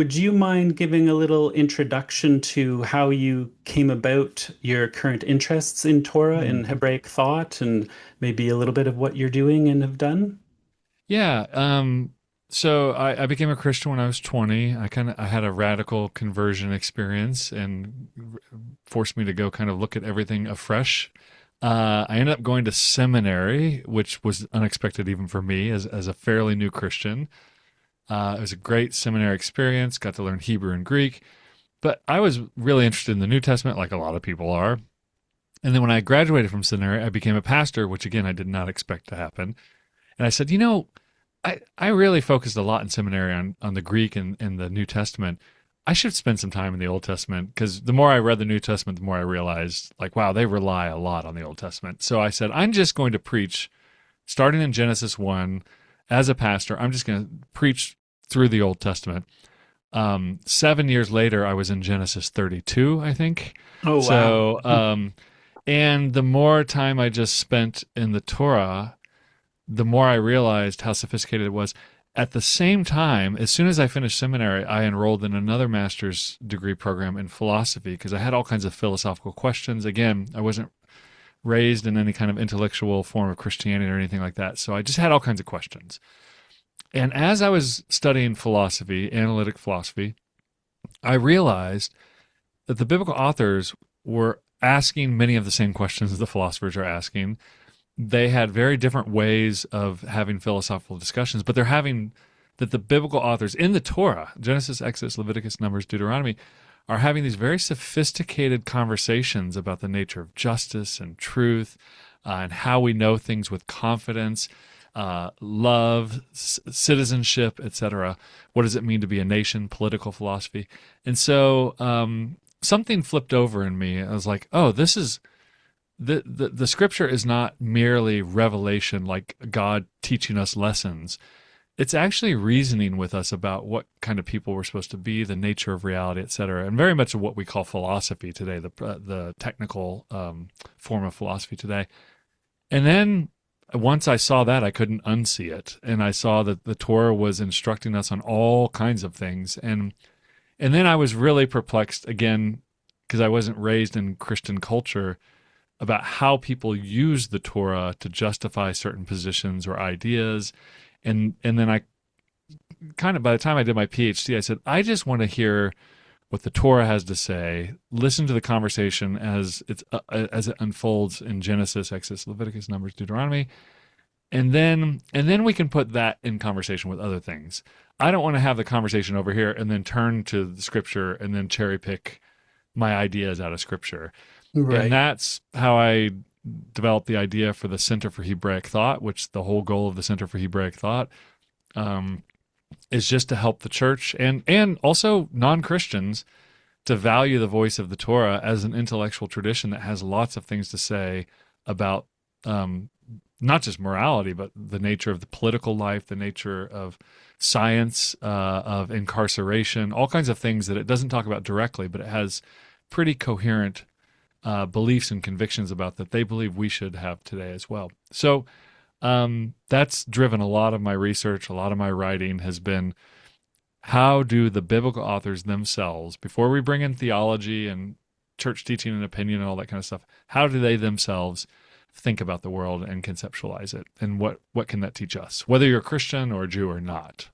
Would you mind giving a little introduction to how you came about your current interests in Torah Hmm. and Hebraic thought, and maybe a little bit of what you're doing and have done? Yeah. So I became a Christian when I was 20. I had a radical conversion experience and forced me to go kind of look at everything afresh. I ended up going to seminary, which was unexpected even for me as a fairly new Christian. It was a great seminary experience, got to learn Hebrew and Greek, but I was really interested in the New Testament, like a lot of people are. And then when I graduated from seminary, I became a pastor, which again, I did not expect to happen. And I said, I really focused a lot in seminary on the Greek and the New Testament. I should spend some time in the Old Testament because the more I read the New Testament, the more I realized, like, wow, they rely a lot on the Old Testament. So I said, I'm just going to preach starting in Genesis 1 as a pastor. I'm just going to preach through the Old Testament. 7 years later, I was in Genesis 32, I think. Oh, wow. And the more time I just spent in the Torah, the more I realized how sophisticated it was. At the same time, as soon as I finished seminary, I enrolled in another master's degree program in philosophy because I had all kinds of philosophical questions. Again, I wasn't raised in any kind of intellectual form of Christianity or anything like that. So I just had all kinds of questions. And as I was studying philosophy, analytic philosophy, I realized that the biblical authors were asking many of the same questions the philosophers are asking. They had very different ways of having philosophical discussions, but they're having that the biblical authors in the Torah, Genesis, Exodus, Leviticus, Numbers, Deuteronomy, are having these very sophisticated conversations about the nature of justice and truth and how we know things with confidence, love, citizenship, etc. What does it mean to be a nation? Political philosophy, and so something flipped over in me. I was like, oh, this is the scripture is not merely revelation, like God teaching us lessons. It's actually reasoning with us about what kind of people we're supposed to be, the nature of reality, etc., and very much of what we call philosophy today, the technical form of philosophy today. And then once I saw that, I couldn't unsee it, and I saw that the Torah was instructing us on all kinds of things, and then I was really perplexed again because I wasn't raised in Christian culture about how people use the Torah to justify certain positions or ideas. And then I kind of, by the time I did my PhD, I said, I just want to hear what the Torah has to say, listen to the conversation as it unfolds in Genesis, Exodus, Leviticus, Numbers, Deuteronomy, and then we can put that in conversation with other things. I don't want to have the conversation over here and then turn to the scripture and then cherry pick my ideas out of scripture. And Right. that's how I developed the idea for the Center for Hebraic Thought, which the whole goal of the Center for Hebraic Thought um, is just to help the church and also non Christians to value the voice of the Torah as an intellectual tradition that has lots of things to say about um, not just morality, but the nature of the political life, the nature of science, of incarceration, all kinds of things that it doesn't talk about directly, but it has pretty coherent beliefs and convictions about that they believe we should have today as well. So that's driven a lot of my research, a lot of my writing has been how do the biblical authors themselves, before we bring in theology and church teaching and opinion and all that kind of stuff, how do they themselves think about the world and conceptualize it? And what can that teach us, whether you're a Christian or a Jew or not?